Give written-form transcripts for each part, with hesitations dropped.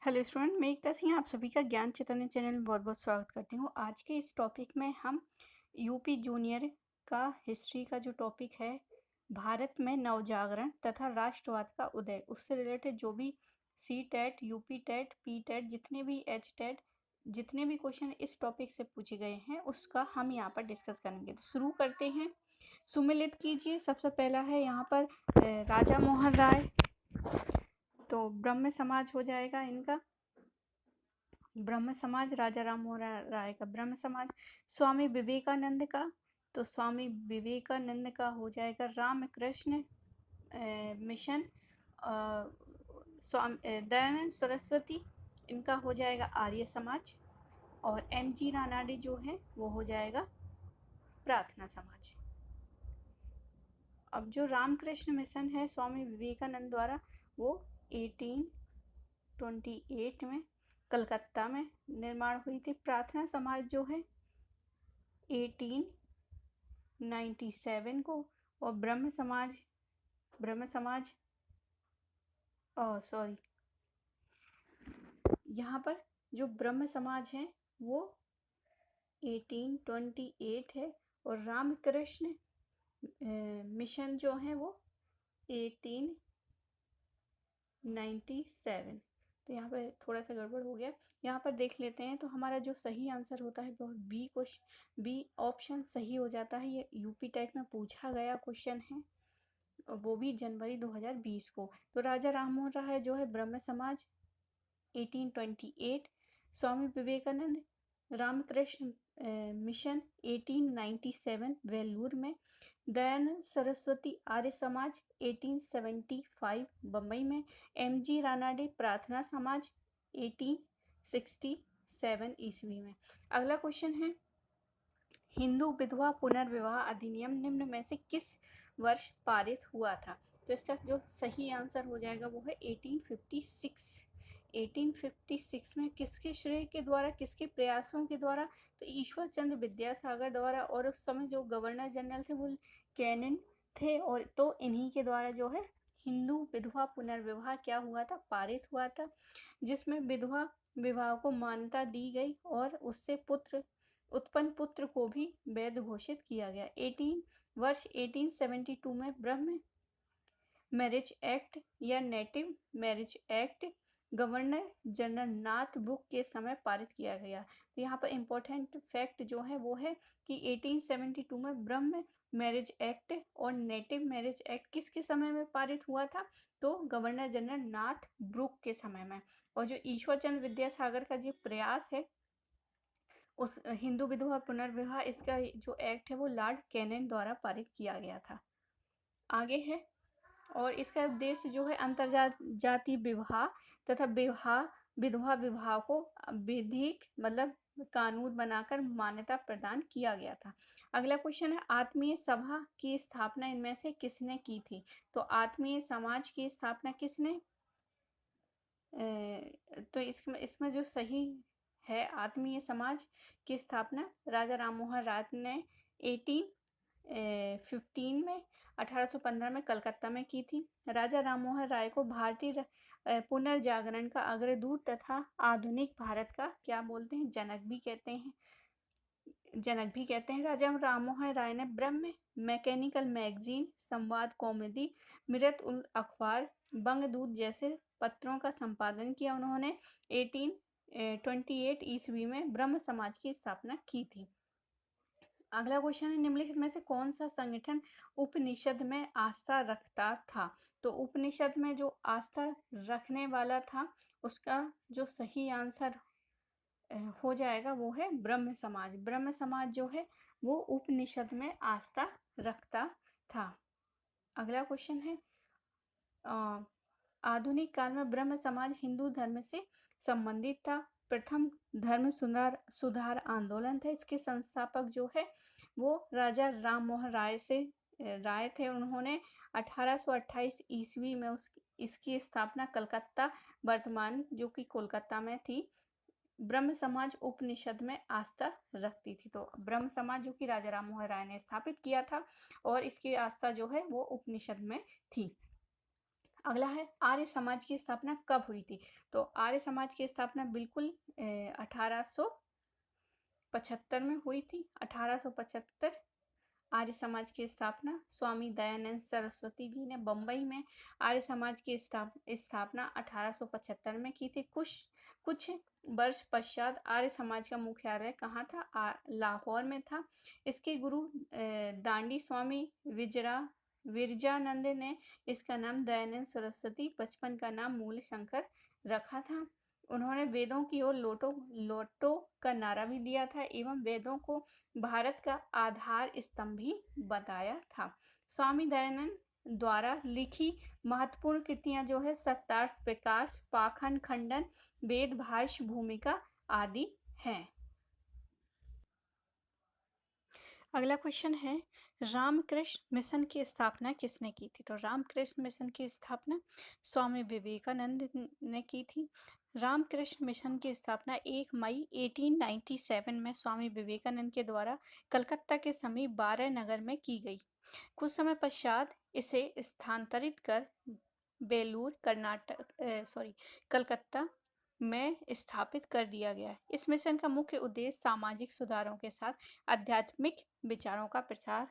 Hello student, मैं एकता सिंह आप सभी का ज्ञान चैतन्य चैनल में बहुत बहुत स्वागत करती हूँ। आज के इस टॉपिक में हम यूपी जूनियर का हिस्ट्री का जो टॉपिक है, भारत में नवजागरण तथा राष्ट्रवाद का उदय, उससे रिलेटेड जो भी C TET, UP TET, P TET, जितने भी एच टेट, जितने भी क्वेश्चन इस टॉपिक से पूछे गए हैं उसका हम यहाँ पर डिस्कस करेंगे। तो शुरू करते हैं। सुमिलित कीजिए। सबसे पहला है यहाँ पर राजा मोहन राय, तो ब्रह्म समाज हो जाएगा इनका। ब्रह्म समाज राजा राम मोहन राय का ब्रह्म समाज। स्वामी विवेकानंद का, तो स्वामी विवेकानंद का हो जाएगा रामकृष्ण मिशन। स्वामी दयानंद सरस्वती, इनका हो जाएगा आर्य समाज। और एम.जी. रानाडे जो है वो हो जाएगा प्रार्थना समाज। अब जो रामकृष्ण मिशन है स्वामी विवेकानंद द्वारा, वो 1828 में कलकत्ता में निर्माण हुई थी। प्रार्थना समाज जो है 1897 को। और ब्रह्म समाज सॉरी, यहाँ पर जो ब्रह्म समाज है वो 1828 है। और रामकृष्ण मिशन जो है वो 1897। तो यहाँ पर थोड़ा सा गड़बड़ हो गया। यहाँ पर देख लेते हैं, तो हमारा जो सही आंसर होता है वो बी ऑप्शन सही हो जाता है। ये यूपी टेट में पूछा गया क्वेश्चन है, वो भी जनवरी 2020 को। तो राजा राममोहन राय जो है ब्रह्म समाज 1828, स्वामी विवेकानंद रामकृष्ण मिशन 1897 वेल्लूर में, दयानंद सरस्वती आर्य समाज 1875 बम्बई में, एम.जी. रानाडे प्रार्थना समाज 1867 ईस्वी में। अगला क्वेश्चन है, हिंदू विधवा पुनर्विवाह अधिनियम निम्न में से किस वर्ष पारित हुआ था? तो इसका जो सही आंसर हो जाएगा वो है 1856। 1856 में किसके श्रेय के द्वारा, किसके प्रयासों के द्वारा? तो ईश्वर चंद्र विद्यासागर द्वारा। और उस समय जो गवर्नर जनरल थे वो कैनिंग थे, और तो इन्हीं के द्वारा जो है हिंदू विधवा पुनर्विवाह क्या हुआ था, पारित हुआ था, जिसमें विधवा विवाह को मान्यता दी गई और उससे उत्पन्न पुत्र को भी वैध घोषित किया गया। 1872 में ब्रह्म मैरिज एक्ट या native marriage act governor general Northbrook के समय पारित किया गया। तो यहाँ पर इम्पोर्टेंट फैक्ट जो है वो है कि 1872 में ब्रह्म मैरिज एक्ट और नेटिव मैरिज एक्ट किसके समय में पारित हुआ था? तो गवर्नर जनरल नॉर्थ ब्रुक के समय में। और जो ईश्वर चंद्र विद्यासागर का जो प्रयास है उस हिंदू विधवा पुनर्विवाह, इसका जो एक्ट है वो लॉर्ड कैनिंग द्वारा पारित किया गया था। आगे है, और इसका उद्देश्य जो है अंतरजातीय विवाह तथा विधवा विवाह को विधिक मतलब कानून बनाकर मान्यता प्रदान किया गया था। अगला क्वेश्चन है, आत्मीय सभा की स्थापना इनमें से किसने की थी? तो आत्मीय समाज की स्थापना किसने तो इसमें जो सही है, आत्मीय समाज की स्थापना राजा राममोहन राय ने 1815 में 1815 में कलकत्ता में की थी। राजा राममोहन राय को भारतीय पुनर्जागरण का अग्रदूत तथा आधुनिक भारत का क्या बोलते हैं, जनक भी कहते हैं। राजा राममोहन राय ने ब्रह्म मैकेनिकल मैगजीन, संवाद कौमुदी, मिरत उल अखबार, बंगदूत जैसे पत्रों का संपादन किया। उन्होंने 1828 ईस्वी में ब्रह्म समाज की स्थापना की थी। अगला क्वेश्चन है, निम्नलिखित में से कौन सा संगठन उपनिषद में आस्था रखता था? तो उपनिषद में जो आस्था रखने वाला था उसका जो सही आंसर हो जाएगा वो है ब्रह्म समाज। ब्रह्म समाज जो है वो उपनिषद में आस्था रखता था। अगला क्वेश्चन है, आधुनिक काल में ब्रह्म समाज हिंदू धर्म से संबंधित था। प्रथम धर्म सुधार आंदोलन था। इसके संस्थापक जो है वो राजा राममोहन राय थे। उन्होंने 1828 ईस्वी में इसकी स्थापना कलकत्ता, वर्तमान जो कि कोलकाता में थी, ब्रह्म समाज उपनिषद में आस्था रखती थी। तो ब्रह्म समाज जो कि राजा राममोहन राय ने स्थापित किया था और इसकी आस्था जो है वो उपनिषद में थी। अगला है आर्य समाज की स्थापना कब हुई थी। तो आर्य समाज की स्थापना बिल्कुल 1875 में हुई थी। 1875 आर्य समाज की स्थापना स्वामी दयानंद सरस्वती जी ने बम्बई में आर्य समाज की स्थापना 1875 में की थी। कुछ वर्ष पश्चात आर्य समाज का मुख्यालय कहाँ था? लाहौर में था। इसके गुरु दांडी स्वामी विरजानंद ने इसका नाम दयानंद सरस्वती बचपन का नाम मूल शंकर रखा था। उन्होंने वेदों की ओर लौटो लौटो का नारा भी दिया था एवं वेदों को भारत का आधार स्तंभ भी बताया था। स्वामी दयानंद द्वारा लिखी महत्वपूर्ण कृतियां जो है सत्तार्थ प्रकाश, पाखंड खंडन, वेद भाष्य भूमिका आदि हैं। अगला क्वेश्चन है रामकृष्ण मिशन की स्थापना किसने की थी। तो रामकृष्ण मिशन की स्थापना स्वामी विवेकानंद ने की थी। रामकृष्ण मिशन की स्थापना 1 मई 1897 में स्वामी विवेकानंद के द्वारा कलकत्ता के समीप बारह नगर में की गई। कुछ समय पश्चात इसे स्थानांतरित कर बेलूर कलकत्ता में स्थापित कर दिया गया। इस मिशन का मुख्य उद्देश्य सामाजिक सुधारों के साथ आध्यात्मिक विचारों का प्रसार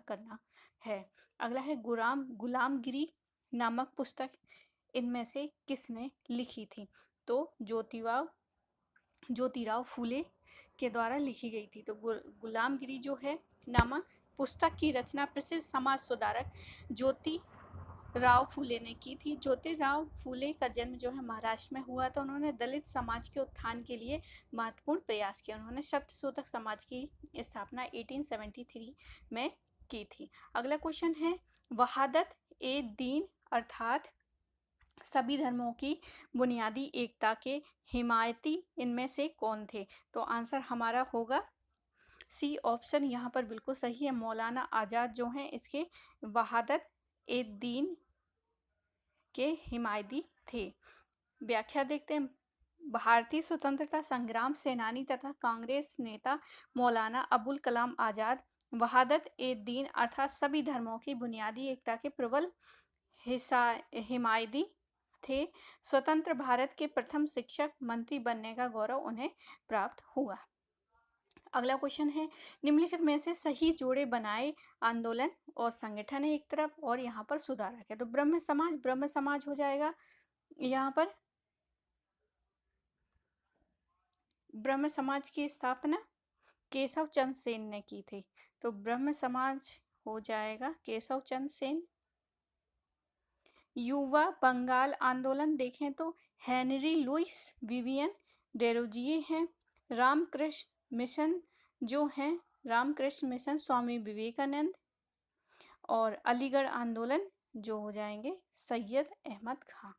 करना है। अगला है गुलामगिरी नामक पुस्तक इनमें से किसने लिखी थी। तो ज्योतिराव फूले के द्वारा लिखी गई थी। तो गुलामगिरी जो है नामक पुस्तक की रचना प्रसिद्ध समाज सुधारक ज्योतिराव फूले ने की थी। ज्योतिराव फूले का जन्म जो है महाराष्ट्र में हुआ था। उन्होंने दलित समाज के उत्थान के लिए महत्वपूर्ण प्रयास किया। उन्होंने सत्यशोधक समाज की स्थापना 1873 में की थी। अगला क्वेश्चन है वहादत ए दीन अर्थात सभी धर्मों की बुनियादी एकता के हिमायती इनमें से कौन थे। तो आंसर हमारा होगा सी ऑप्शन यहाँ पर बिल्कुल सही है। मौलाना आजाद जो हैं इसके वहादत ए दीन के हिमायती थे। व्याख्या देखते हैं। भारतीय स्वतंत्रता संग्राम सेनानी तथा कांग्रेस नेता मौलाना अबुल कलाम आजाद वहादत ए दीन अर्थात सभी धर्मों की बुनियादी एकता के प्रबल हिमायती थे। स्वतंत्र भारत के प्रथम शिक्षक मंत्री बनने का गौरव उन्हें प्राप्त हुआ। अगला क्वेश्चन है निम्नलिखित में से सही जोड़े बनाए आंदोलन और संगठन है एक तरफ और यहाँ पर सुधारक है। तो ब्रह्म समाज हो जाएगा। यहाँ पर ब्रह्म समाज की स्थापना केशव चंद्र सेन ने की थी। तो ब्रह्म समाज हो जाएगा केशव चंद्र सेन। युवा बंगाल आंदोलन देखें तो हेनरी लुइस विवियन डेरोजिए हैं। रामकृष्ण मिशन जो है रामकृष्ण मिशन स्वामी विवेकानंद। और अलीगढ़ आंदोलन जो हो जाएंगे सैयद अहमद खां।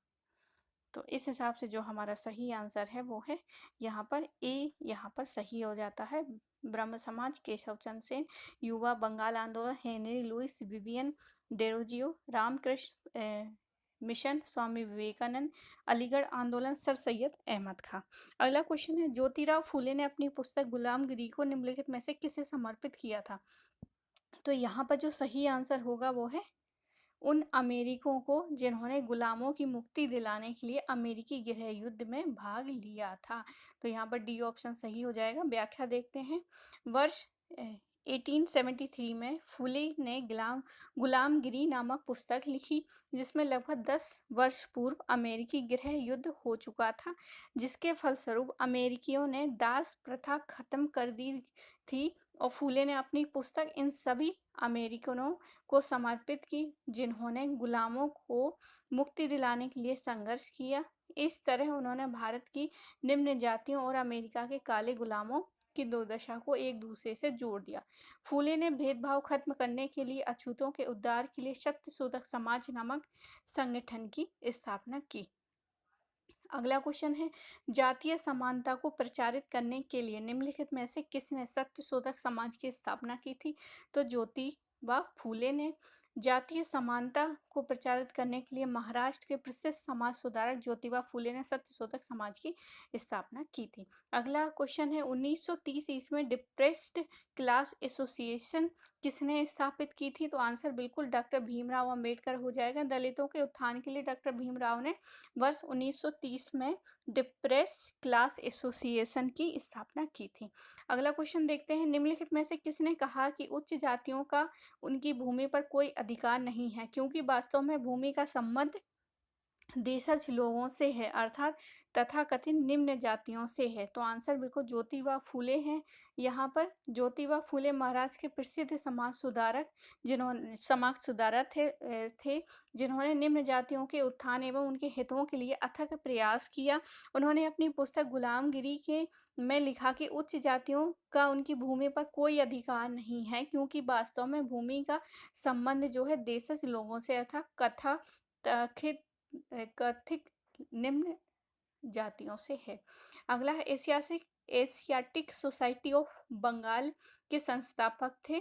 तो इस हिसाब से जो हमारा सही आंसर है वो है यहाँ पर ए, यहाँ पर सही हो जाता है। ब्रह्म समाज केशव चंद्र सेन, युवा बंगाल आंदोलन Henry Louis Vivian Derozio, Ramakrishna mission Swami Vivekananda, Aligarh आंदोलन सर सैयद अहमद खां। अगला क्वेश्चन है ज्योतिराव फूले ने अपनी पुस्तक गुलामगिरी को निम्नलिखित में से किसे समर्पित किया था। तो यहाँ पर जो सही आंसर होगा वो है उन अमेरिकों को जिन्होंने गुलामों की मुक्ति दिलाने के लिए अमेरिकी गृह युद्ध में भाग लिया था। तो यहाँ पर डी ऑप्शन सही हो जाएगा। व्याख्या देखते हैं। वर्ष 1873 में फुले ने गुलामगिरी नामक पुस्तक लिखी जिसमें लगभग 10 वर्ष पूर्व अमेरिकी गृह युद्ध हो चुका था, जिसके फलस्वरूप अमेरिकियों ने दास प्रथा खत्म कर दी थी और फुले ने अपनी पुस्तक इन सभी अमेरिकनों को समर्पित की जिन्होंने गुलामों को मुक्ति दिलाने के लिए संघर्ष किया। इस तरह उन्होंने भारत की निम्न जातियों और अमेरिका के काले गुलामों की दुर्दशा को एक दूसरे से जोड़ दिया। फुले ने भेदभाव खत्म करने के लिए अछूतों के उद्धार के लिए सत्यशोधक समाज नामक संगठन की स्थापना की। अगला क्वेश्चन है जातीय समानता को प्रचारित करने के लिए निम्नलिखित में से किसने सत्यशोधक समाज की स्थापना की थी। तो ज्योतिबा फूले ने। जातीय समानता को प्रचारित करने के लिए महाराष्ट्र के प्रसिद्ध समाज सुधारक ज्योतिबा फूले ने सत्यशोधक समाज की स्थापना की थी। अगला क्वेश्चन है 1930 ईस्वी में डिप्रेस्ड क्लास एसोसिएशन किसने स्थापित की थी? तो आंसर बिल्कुल डॉक्टर भीमराव अंबेडकर हो जाएगा। दलितों के उत्थान के लिए डॉक्टर भीमराव ने वर्ष 1930 में डिप्रेस क्लास एसोसिएशन की स्थापना की थी। अगला क्वेश्चन देखते हैं, निम्नलिखित में से किसने कहा कि उच्च जातियों का उनकी भूमि पर कोई अधिकार नहीं है, क्योंकि वास्तव में भूमि का संबंध देशज लोगों से है, अर्थात तथाकथित निम्न जातियों से है। तो आंसर बिल्कुल ज्योतिबा फूले हैं। यहाँ पर ज्योतिबा फूले महाराष्ट्र के प्रसिद्ध समाज सुधारक थे जिन्होंने निम्न जातियों के उत्थान एवं उनके हितों के लिए अथक प्रयास किया। उन्होंने अपनी पुस्तक गुलामगिरी के में लिखा कि उच्च जातियों का उनकी भूमि पर कोई अधिकार नहीं है, क्योंकि वास्तव में भूमि का संबंध जो है देशज लोगों से अथवा कथित निम्न जातियों से है। अगला है एशियाटिक सोसाइटी ऑफ बंगाल के संस्थापक थे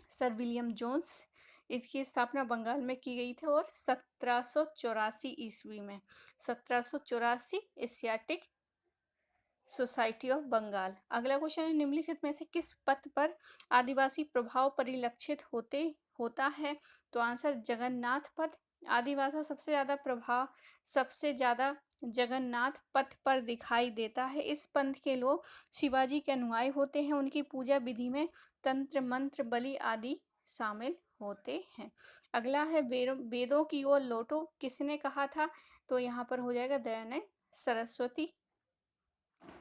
सर विलियम जोन्स। इसकी स्थापना बंगाल में की गई थी और 1784 ईस्वी में। 1784 एशियाटिक सोसाइटी ऑफ बंगाल। अगला क्वेश्चन है, निम्नलिखित में से किस पथ पर आदिवासी प्रभाव परिलक्षित होता है? तो आंसर जगन्नाथ पथ। आदिवासी सबसे ज्यादा जगन्नाथ पथ पर दिखाई देता है। इस पंथ के लोग शिवाजी के अनुयायी होते हैं। उनकी पूजा विधि में तंत्र मंत्र बलि आदि शामिल होते हैं। अगला है वेदों की ओर लौटो किसने कहा था? तो यहाँ पर हो जाएगा दयानंद सरस्वती।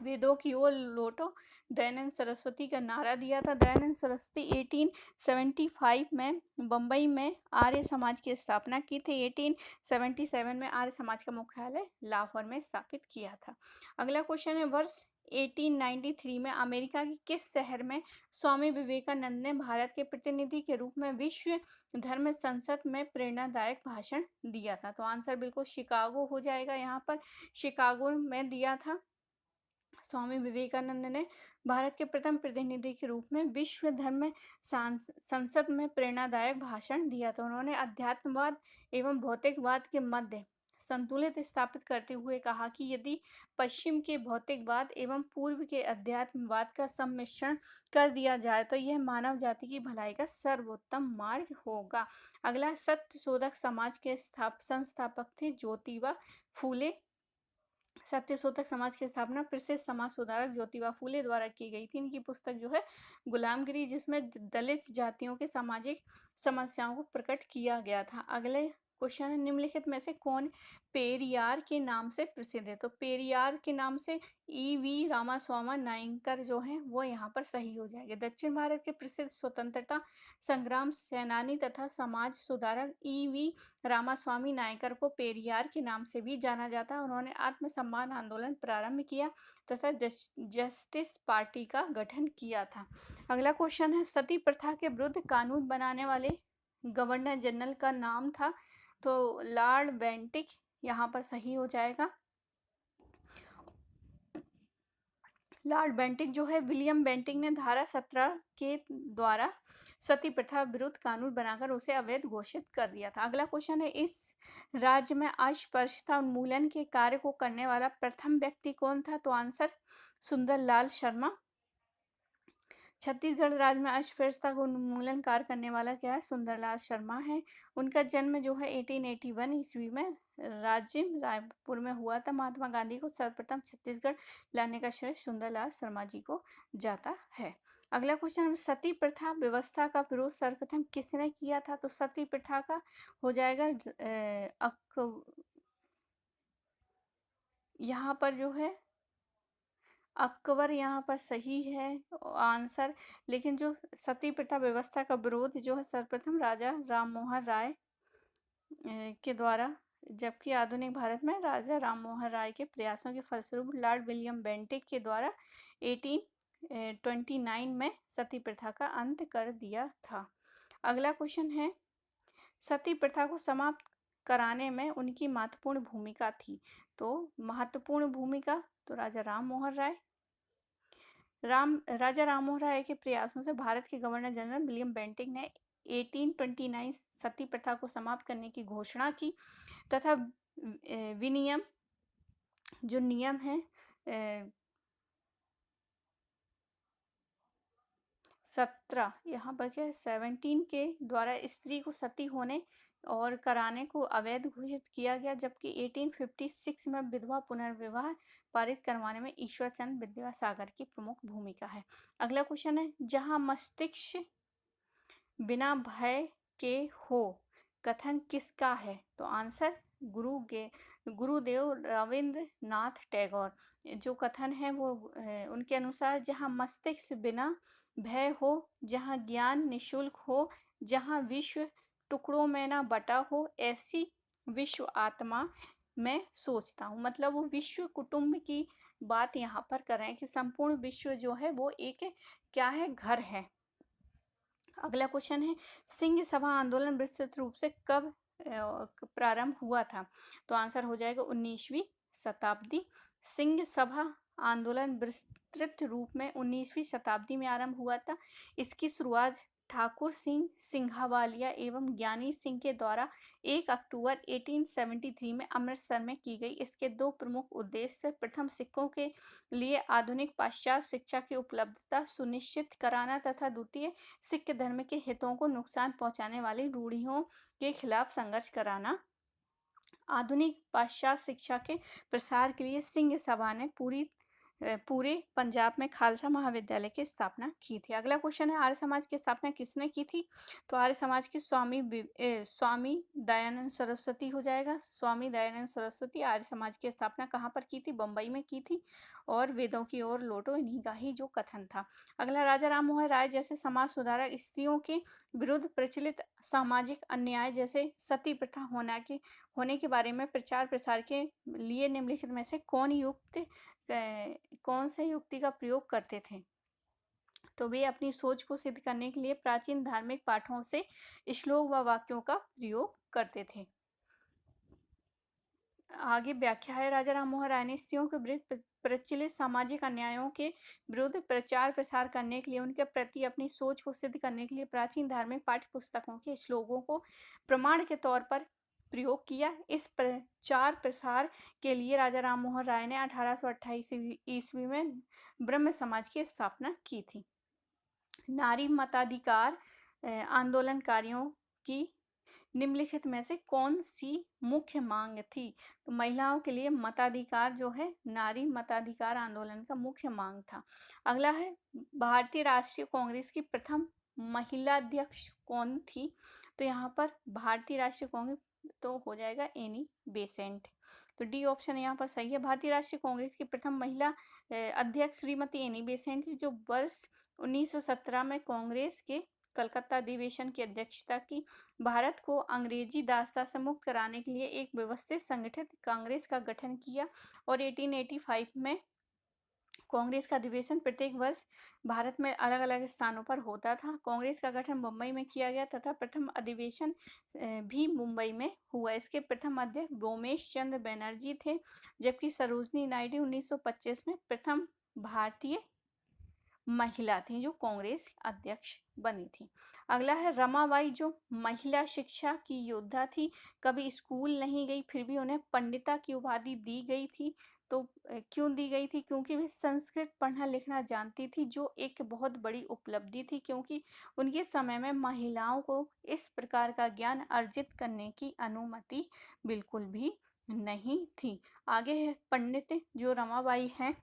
वेदों की ओर लौटो दयानंद सरस्वती का नारा दिया था। दयानंद सरस्वती 1875 में बम्बई में आर्य समाज की स्थापना की थी। 1877 में आर्य समाज का मुख्यालय लाहौर में स्थापित किया था। अगला क्वेश्चन है, वर्ष 1893 में अमेरिका के किस शहर में स्वामी विवेकानंद ने भारत के प्रतिनिधि के रूप में विश्व धर्म संसद में प्रेरणादायक भाषण दिया था? तो आंसर बिल्कुल शिकागो हो जाएगा। यहाँ पर शिकागो में दिया था। स्वामी विवेकानंद ने भारत के प्रथम प्रतिनिधि के रूप में विश्व धर्म संसद में प्रेरणादायक भाषण दिया था। उन्होंने अध्यात्मवाद एवं भौतिकवाद के मध्य संतुलित स्थापित करते हुए कहा कि यदि पश्चिम के भौतिकवाद एवं पूर्व के अध्यात्मवाद का सम्मिश्रण कर दिया जाए तो यह मानव जाति की भलाई का सर्वोत्तम मार्ग होगा। अगला सत्यशोधक समाज के संस्थापक थे ज्योतिबा फूले। सत्यशोधक समाज की स्थापना प्रसिद्ध समाज सुधारक ज्योतिबा फूले द्वारा की गई थी। इनकी पुस्तक जो है गुलामगिरी, जिसमें दलित जातियों के सामाजिक समस्याओं को प्रकट किया गया था। अगले क्वेश्चन है, निम्नलिखित में से कौन पेरियार के नाम से प्रसिद्ध है? तो पेरियार के नाम से ईवी रामास्वामी नायकर जो है वो यहाँ पर सही हो जाएगा। दक्षिण भारत के प्रसिद्ध स्वतंत्रता संग्राम सेनानी तथा समाज सुधारक ईवी रामास्वामी नायकर को पेरियार के नाम से भी जाना जाता है। उन्होंने आत्मसम्मान आंदोलन प्रारंभ किया तथा जस्टिस पार्टी का गठन किया था। अगला क्वेश्चन है, सती प्रथा के विरुद्ध कानून बनाने वाले गवर्नर जनरल का नाम था? तो लॉर्ड बेंटिक यहाँ पर सही हो जाएगा। लॉर्ड बेंटिक जो है, विलियम बेंटिक ने धारा 17 के द्वारा सती प्रथा विरुद्ध कानून बनाकर उसे अवैध घोषित कर दिया था। अगला क्वेश्चन है, इस राज्य में अस्पृश्यता उन्मूलन के कार्य को करने वाला प्रथम व्यक्ति कौन था? तो आंसर सुंदरलाल शर्मा। छत्तीसगढ़ राज्य में अस्पृश्यता को उन्मूलन कार्य करने वाला क्या है? सुंदरलाल शर्मा है। उनका जन्म जो है 1881 ईस्वी में रायपुर में हुआ था। महात्मा गांधी को सर्वप्रथम छत्तीसगढ़ लाने का श्रेय सुंदरलाल शर्मा जी को जाता है। अगला क्वेश्चन, सती प्रथा व्यवस्था का विरोध सर्वप्रथम किसने किया था? तो सती प्रथा का हो जाएगा यहाँ पर जो है अकबर यहाँ पर सही है आंसर। लेकिन जो सती प्रथा व्यवस्था का विरोध जो है सर्वप्रथम राजा राम मोहन राय के द्वारा, जबकि आधुनिक भारत में राजा राम मोहन राय के प्रयासों के फलस्वरूप लॉर्ड विलियम बेंटिक के द्वारा 1829 में सती प्रथा का अंत कर दिया था। अगला क्वेश्चन है, सती प्रथा को समाप्त कराने में उनकी महत्वपूर्ण भूमिका थी? तो महत्वपूर्ण भूमिका तो राजा राजा राम मोहन राय के प्रयासों से भारत के गवर्नर जनरल विलियम बेंटिक ने 1829 सती प्रथा को समाप्त करने की घोषणा की तथा विनियम जो नियम है 17 यहाँ पर क्या है 17 के द्वारा स्त्री को सती होने और कराने को अवैध घोषित किया गया, जबकि 1856 में विधवा पुनर्विवाह पारित करवाने में ईश्वर चंद्र विद्यासागर की प्रमुख भूमिका है। अगला क्वेश्चन है, जहां मस्तिष्क बिना भय के हो कथन किसका है? तो आंसर गुरुदेव रविंद्रनाथ टैगोर। जो कथन है वो उनके अनुसार, जहाँ मस्तिष्क बिना भय हो, जहाँ ज्ञान निशुल्क हो, जहाँ विश्व टुकड़ों में ना बटा हो, ऐसी विश्व आत्मा मैं सोचता हूँ। मतलब वो विश्व कुटुंब की बात यहाँ पर कर रहे हैं कि संपूर्ण विश्व जो है वो एक क्या है, घर है। अगला क्वेश्चन है, सिंह सभा आंदोलन विस्तृत रूप से कब प्रारंभ हुआ था? तो आंसर हो जाएगा 19वीं शताब्दी। सिंह सभा आंदोलन विस्तृत रूप में 19वीं शताब्दी में आरंभ हुआ था। इसकी शुरुआत ठाकुर सिंह सिंघावालिया एवं ज्ञानी सिंह के द्वारा 1 अक्टूबर 1873 में अमृतसर में की गई। इसके दो प्रमुख उद्देश्य थे। प्रथम, सिखों के लिए आधुनिक पाश्चात्य शिक्षा की उपलब्धता सुनिश्चित कराना तथा द्वितीय, सिख धर्म के हितों को नुकसान पहुंचाने वाली रूढ़ियों के खिलाफ संघर्ष कराना। आधुनिक पाश्चात्य शिक्षा के प्रसार के लिए सिंह सभा ने पूरे पंजाब में खालसा महाविद्यालय की स्थापना की थी। अगला क्वेश्चन है, आर्य समाज की स्थापना किसने की थी? तो आर्य समाज के स्वामी दयानंद सरस्वती हो जाएगा। स्वामी दयानंद सरस्वती। आर्य समाज की स्थापना कहाँ पर की थी? बम्बई में की थी। और वेदों की ओर लौटो, इन्हीं का ही जो कथन था। अगला, राजा राम मोहन राय जैसे समाज सुधारक स्त्रियों के विरुद्ध प्रचलित सामाजिक अन्याय जैसे सती प्रथा होने के बारे में प्रचार प्रसार के लिए निम्नलिखित में से कौन से युक्ति का प्रयोग करते थे? तो वे अपनी सोच को सिद्ध करने के लिए प्राचीन धार्मिक पाठों से श्लोक व वाक्यों का प्रयोग करते थे। आगे व्याख्या है, राजा राम मोहन राय ने स्त्रियों के विरुद्ध प्रचलित सामाजिक अन्यायों के विरुद्ध प्रचार प्रसार करने के लिए, उनके प्रति अपनी सोच को सिद्ध करने के लिए प्राचीन धार्मिक पाठ्य पुस्तकों के श्लोकों को प्रमाण के तौर पर प्रयोग किया। इस प्रचार प्रसार के लिए राजा राम मोहन राय ने 1828 ईस्वी में ब्रह्म समाज की स्थापना की थी। नारी मताधिकार आंदोलनकारियों की निम्नलिखित में से कौन सी मुख्य मांग थी? तो महिलाओं के लिए मताधिकार जो है, नारी मताधिकार आंदोलन का मुख्य मांग था। अगला है, भारतीय राष्ट्रीय कांग्रेस की प्रथम महिला अध्यक्ष कौन थी? तो यहाँ पर भारतीय राष्ट्रीय कांग्रेस तो हो जाएगा एनी बेसेंट। तो डी ऑप्शन यहाँ पर सही है। भारतीय राष्ट्रीय कांग्रेस की प्रथम महिला अध्यक्ष श्रीमती एनी बेसेंट थी, जो वर्ष 1917 में कांग्रेस के कलकत्ता अधिवेशन की अध्यक्षता की। भारत को अंग्रेजी दासता से मुक्त कराने के लिए एक व्यवस्थित संगठित कांग्रेस का गठन किया और 1885 में कांग्रेस का अधिवेशन प्रत्येक वर्ष भारत में अलग अलग स्थानों पर होता था। कांग्रेस का गठन मुंबई में किया गया तथा प्रथम अधिवेशन भी मुंबई में हुआ। इसके प्रथम अध्यक्ष गोमेश चंद्र बनर्जी थे, जबकि सरोजनी नायडू 1925 में प्रथम भारतीय महिला थी जो कांग्रेस अध्यक्ष बनी थी। अगला है, रमाबाई जो महिला शिक्षा की योद्धा थी, कभी स्कूल नहीं गई, फिर भी उन्हें पंडिता की उपाधि दी गई थी। तो क्यों दी गई थी? क्योंकि वे संस्कृत पढ़ना लिखना जानती थी, जो एक बहुत बड़ी उपलब्धि थी, क्योंकि उनके समय में महिलाओं को इस प्रकार का ज्ञान अर्जित करने की अनुमति बिल्कुल भी नहीं थी। आगे है, पंडित जो रमाबाई हैं,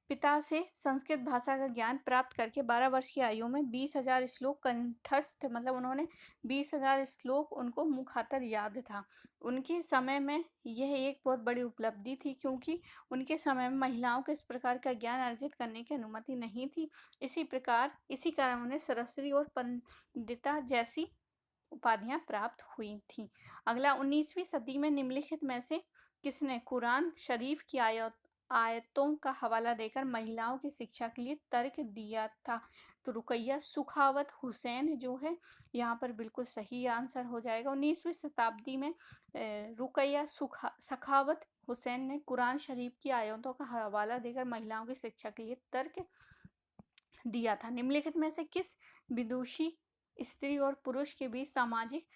पिता से संस्कृत भाषा का ज्ञान प्राप्त करके 12 वर्ष की आयु में 20,000 श्लोक कंठस्थ, मतलब उन्होंने 20,000 श्लोक उनको मुखातर याद था। उनके समय में यह एक बहुत बड़ी उपलब्धि थी, क्योंकि उनके समय में महिलाओं को इस प्रकार का ज्ञान अर्जित करने की अनुमति नहीं थी। इसी कारण उन्हें सरस्वती और पंडिता जैसी उपाधियां प्राप्त हुई थी। अगला, 19वीं सदी में निम्नलिखित में से किसने कुरान शरीफ की आयतों का हवाला देकर महिलाओं की शिक्षा के लिए तर्क दिया था? तो रुकैया सुखावत हुसैन जो है यहाँ पर बिल्कुल सही आंसर हो जाएगा। 19वीं शताब्दी में रुकैया सखावत हुसैन ने कुरान शरीफ की आयतों का हवाला देकर महिलाओं की शिक्षा के लिए तर्क दिया था। निम्नलिखित में से किस विदुषी स्त्री और पुरुष के बीच सामाजिक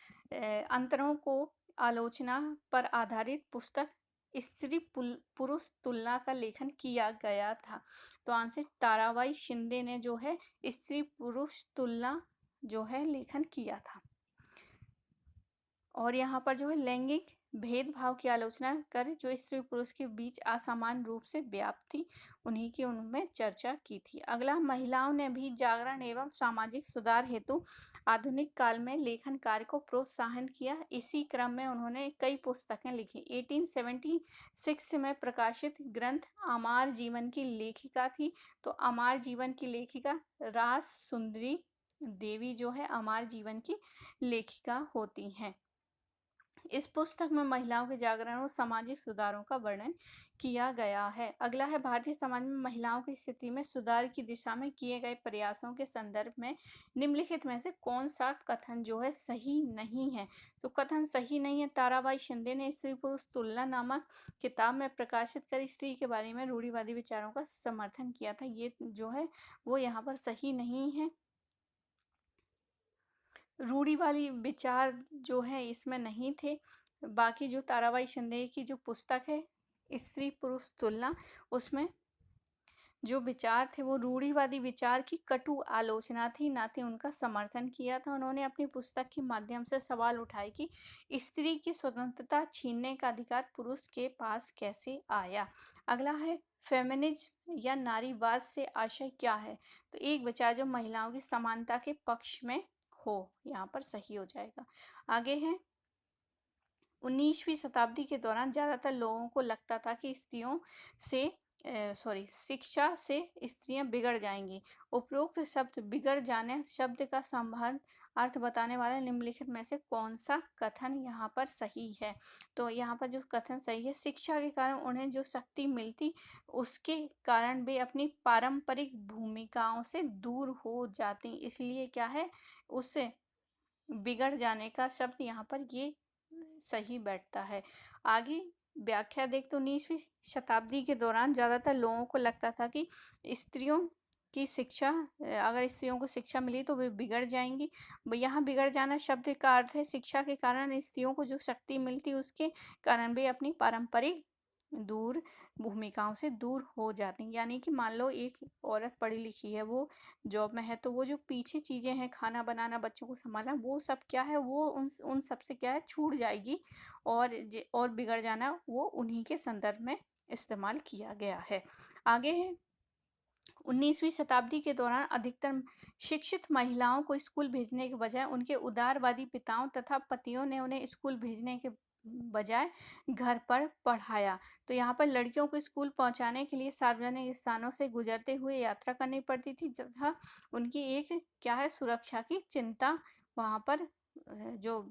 अंतरों को आलोचना पर आधारित पुस्तक स्त्री पुरुष तुलना का लेखन किया गया था। तो आंसर ताराबाई शिंदे ने जो है स्त्री पुरुष तुलना जो है लेखन किया था। और यहाँ पर जो है लैंगिक भेदभाव की आलोचना कर जो स्त्री पुरुष के बीच असमान रूप से व्याप्त थी उन्हीं की उनमें चर्चा की थी। अगला, महिलाओं ने भी जागरण एवं सामाजिक सुधार हेतु आधुनिक काल में लेखन कार्य को प्रोत्साहन किया। इसी क्रम में उन्होंने कई पुस्तकें लिखी। 1876 में प्रकाशित ग्रंथ अमार जीवन की लेखिका थी। तो अमार जीवन की लेखिका रास सुंदरी देवी जो है अमार जीवन की लेखिका होती हैं। इस पुस्तक में महिलाओं के जागरण और सामाजिक सुधारों का वर्णन किया गया है। अगला है, भारतीय समाज में महिलाओं की स्थिति में सुधार की दिशा में किए गए प्रयासों के संदर्भ में निम्नलिखित में से कौन सा कथन जो है सही नहीं है। तो कथन सही नहीं है, ताराबाई शिंदे ने स्त्री पुरुष तुलना नामक किताब में प्रकाशित कर स्त्री के बारे में रूढ़िवादी विचारों का समर्थन किया था। ये जो है वो यहाँ पर सही नहीं है। रूढ़िवादी विचार जो है इसमें नहीं थे। बाकी जो ताराबाई शिंदे की जो पुस्तक है स्त्री पुरुष तुलना, उसमें जो विचार थे वो रूढ़िवादी विचार की कटु आलोचना थी, ना कि उनका समर्थन किया था। उन्होंने अपनी पुस्तक के माध्यम से सवाल उठाए कि स्त्री की स्वतंत्रता छीनने का अधिकार पुरुष के पास कैसे आया। अगला है, फेमिनिज्म या नारीवाद से आशय क्या है। तो एक विचार जो महिलाओं की समानता के पक्ष में हो, यहाँ पर सही हो जाएगा। आगे है, 19वीं शताब्दी के दौरान ज्यादातर लोगों को लगता था कि शिक्षा से स्त्रियां बिगड़ जाएंगी। उपरोक्त शब्द बिगड़ जाने शब्द का संभार अर्थ बताने वाला निम्नलिखित में से कौन सा कथन यहाँ पर सही है। तो यहाँ पर जो कथन सही है, शिक्षा के कारण उन्हें जो शक्ति मिलती उसके कारण वे अपनी पारंपरिक भूमिकाओं से दूर हो जाती, इसलिए क्या है उससे बिगड़ जाने का शब्द यहाँ पर ये सही बैठता है। आगे व्याख्या देख, तो 19वीं शताब्दी के दौरान ज्यादातर लोगों को लगता था कि स्त्रियों की शिक्षा अगर स्त्रियों को शिक्षा मिली तो वे बिगड़ जाएंगी। यहाँ बिगड़ जाना शब्द का अर्थ है शिक्षा के कारण स्त्रियों को जो शक्ति मिलती उसके कारण वे अपनी पारंपरिक भूमिकाओं से दूर हो जाती हैं। यानी कि मान लो एक औरत पढ़ी लिखी है, वो जॉब में है, तो वो जो पीछे चीजें हैं, खाना बनाना, बच्चों को संभालना, वो सब क्या है वो उन सब से क्या है छूट जाएगी। और बिगड़ जाना वो उन्हीं के संदर्भ में इस्तेमाल किया गया है। आगे है, 19वीं शताब्दी के दौरान अधिकतर शिक्षित महिलाओं को स्कूल भेजने के बजाय उनके उदारवादी पिताओं तथा पतियों ने उन्हें स्कूल भेजने के बजाय घर पर पढ़ाया। तो यहाँ पर लड़कियों को स्कूल पहुंचाने के लिए सार्वजनिक स्थानों से गुजरते हुए यात्रा करनी पड़ती थी तथा उनकी एक क्या है सुरक्षा की चिंता वहाँ पर जो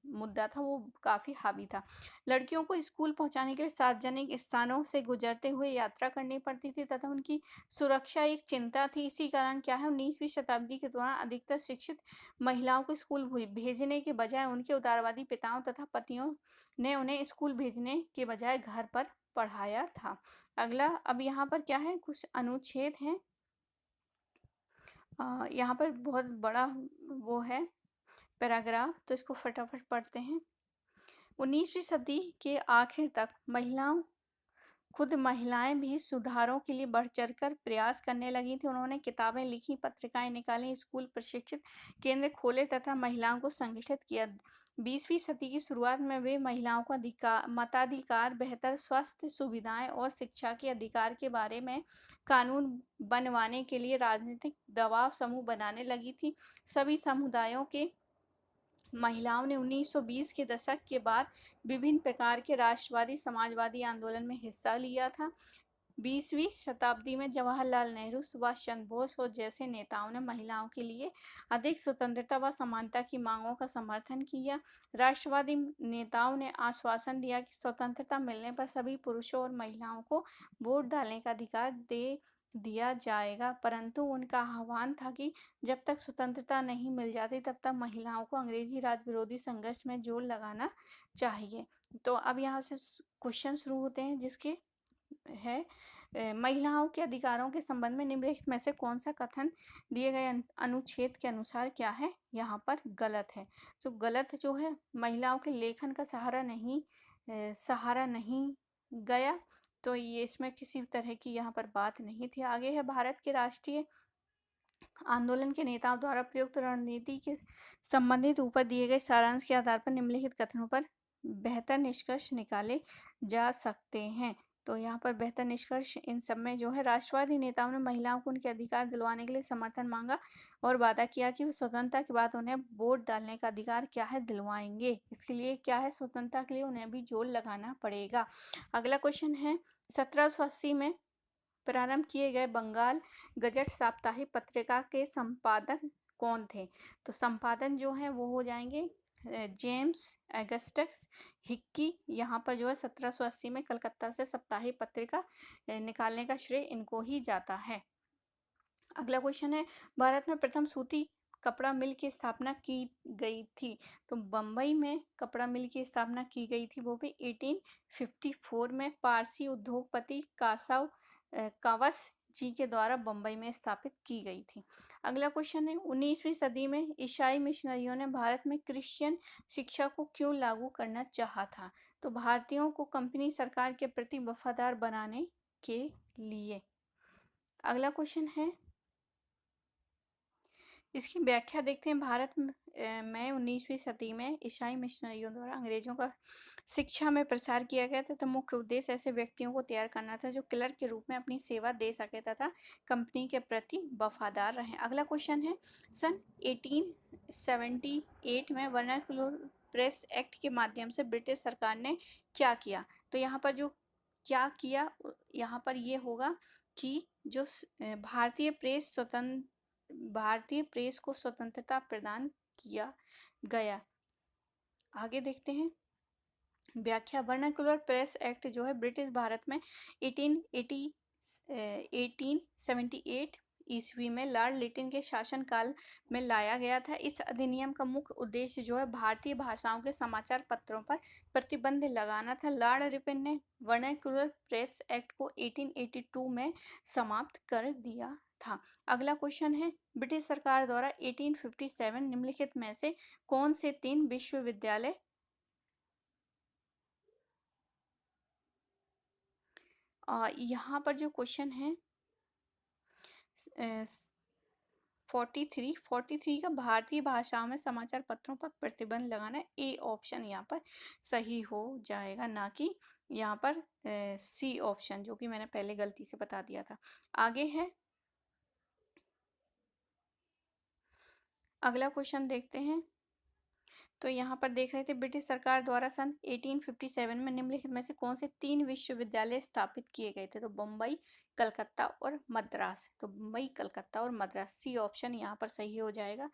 मुद्दा था वो काफी हावी था। लड़कियों को स्कूल पहुंचाने के लिए सार्वजनिक स्थानों से गुजरते हुए यात्रा करनी पड़ती थी तथा उनकी सुरक्षा एक चिंता थी। इसी कारण क्या है 19वीं शताब्दी के दौरान अधिकतर शिक्षित महिलाओं को स्कूल भेजने के बजाय उनके उदारवादी पिताओं तथा पतियों ने उन्हें स्कूल भेजने के बजाय घर पर पढ़ाया था। अगला, अब यहाँ पर क्या है कुछ अनुच्छेद हैं। यहाँ पर बहुत बड़ा वो है पैराग्राफ, तो इसको फटाफट पढ़ते हैं। 19वीं सदी के आखिर तक महिलाएं भी सुधारों के लिए बढ़ चढ़कर प्रयास करने लगी थी। उन्होंने किताबें लिखी, पत्रिकाएं निकाली, स्कूल प्रशिक्षित केंद्र खोले तथा महिलाओं को संगठित किया। 20वीं सदी की शुरुआत में वे महिलाओं को मताधिकार, बेहतर स्वास्थ्य सुविधाएं और शिक्षा के अधिकार के बारे में कानून बनवाने के लिए राजनीतिक दबाव समूह बनाने लगी थी। सभी समुदायों के महिलाओं ने 1920 के दशक के बाद विभिन्न प्रकार के राष्ट्रवादी समाजवादी आंदोलन में हिस्सा लिया था। 20वीं शताब्दी में जवाहरलाल नेहरू, सुभाष चंद्र बोस और जैसे नेताओं ने महिलाओं के लिए अधिक स्वतंत्रता व समानता की मांगों का समर्थन किया। राष्ट्रवादी नेताओं ने आश्वासन दिया कि स्वतंत्रता मिलने पर सभी पुरुषों और महिलाओं को वोट डालने का अधिकार दे दिया जाएगा, परंतु उनका आह्वान था कि जब तक स्वतंत्रता नहीं मिल जाती तब तक महिलाओं को अंग्रेजी राज विरोधी संघर्ष में जोर लगाना चाहिए। तो अब यहाँ से क्वेश्चन शुरू होते हैं जिसके है महिलाओं के अधिकारों के संबंध में निम्नलिखित में से कौन सा कथन दिए गए अनुच्छेद के अनुसार क्या है, यहाँ पर गलत है। तो गलत जो है, महिलाओं के लेखन का सहारा नहीं गया, तो ये इसमें किसी तरह की यहाँ पर बात नहीं थी। आगे है, भारत के राष्ट्रीय आंदोलन के नेताओं द्वारा प्रयुक्त रणनीति के संबंधित ऊपर दिए गए सारांश के आधार पर निम्नलिखित कथनों पर बेहतर निष्कर्ष निकाले जा सकते हैं। तो यहाँ पर बेहतर निष्कर्ष इन सब में जो है, राष्ट्रवादी नेताओं ने महिलाओं को उनके अधिकार दिलवाने के लिए समर्थन मांगा और वादा किया कि वो स्वतंत्रता के बाद उन्हें वोट डालने का अधिकार क्या है, दिलवाएंगे। इसके लिए क्या है, स्वतंत्रता के लिए उन्हें भी जोर लगाना पड़ेगा। अगला क्वेश्चन है, 1780 में प्रारंभ किए गए बंगाल गजट साप्ताहिक पत्रिका के संपादक कौन थे? तो संपादन जो है वो हो जाएंगे जेम्स अगस्टस हिक्की। यहाँ पर जो है 1780 में कलकत्ता से साप्ताहिक पत्रिका निकालने का श्रेय इनको ही जाता है। अगला क्वेश्चन है, भारत में प्रथम सूती कपड़ा मिल की स्थापना की गई थी? तो बम्बई में कपड़ा मिल की स्थापना की गई थी, वो भी 1854 में पारसी उद्योगपति कावस जी के द्वारा बम्बई में स्थापित की गई थी। अगला क्वेश्चन है, 19वीं सदी में ईसाई मिशनरियों ने भारत में क्रिश्चियन शिक्षा को क्यों लागू करना चाहा था? तो भारतीयों को कंपनी सरकार के प्रति वफादार बनाने के लिए। अगला क्वेश्चन है, इसकी व्याख्या देखते हैं। भारत में 19वीं सदी में ईसाई मिशनरियों द्वारा अंग्रेजों का शिक्षा में प्रसार किया गया था। तो मुख्य उद्देश्य ऐसे व्यक्तियों को तैयार करना था जो क्लर्क के रूप में अपनी सेवा दे सके तथा कंपनी के प्रति वफादार रहें। अगला क्वेश्चन है, सन 1878 में वर्नाक्युलर प्रेस एक्ट के माध्यम से ब्रिटिश सरकार ने क्या किया? तो यहाँ पर जो क्या किया, यहाँ पर ये होगा कि जो भारतीय प्रेस को स्वतंत्रता प्रदान किया गया। आगे देखते हैं व्याख्या। वर्नाक्युलर प्रेस एक्ट जो है ब्रिटिश भारत में 1878 ईस्वी में लॉर्ड लिटिल के शासन काल में लाया गया था। इस अधिनियम का मुख्य उद्देश्य जो है, भारतीय भाषाओं के समाचार पत्रों पर प्रतिबंध लगाना था। लॉर्ड रिपन ने वर्नाक्युलर प्रेस एक्ट को 1882 में समाप्त कर दिया था। अगला क्वेश्चन है, ब्रिटिश सरकार द्वारा 1857 निम्नलिखित में से कौन से 3 विश्वविद्यालय यहाँ पर जो क्वेश्चन है 43 का भारतीय भाषाओं में समाचार पत्रों पर प्रतिबंध लगाना, ए ऑप्शन यहाँ पर सही हो जाएगा, ना कि यहाँ पर सी ऑप्शन, जो कि मैंने पहले गलती से बता दिया था। आगे है, अगला क्वेश्चन देखते हैं। तो यहाँ पर देख रहे थे, ब्रिटिश सरकार द्वारा सन 1857 में निम्नलिखित में से कौन से 3 विश्वविद्यालय स्थापित किए गए थे? तो बम्बई, कलकत्ता और मद्रास। तो बम्बई, कलकत्ता और मद्रास, सी ऑप्शन यहाँ पर सही हो जाएगा।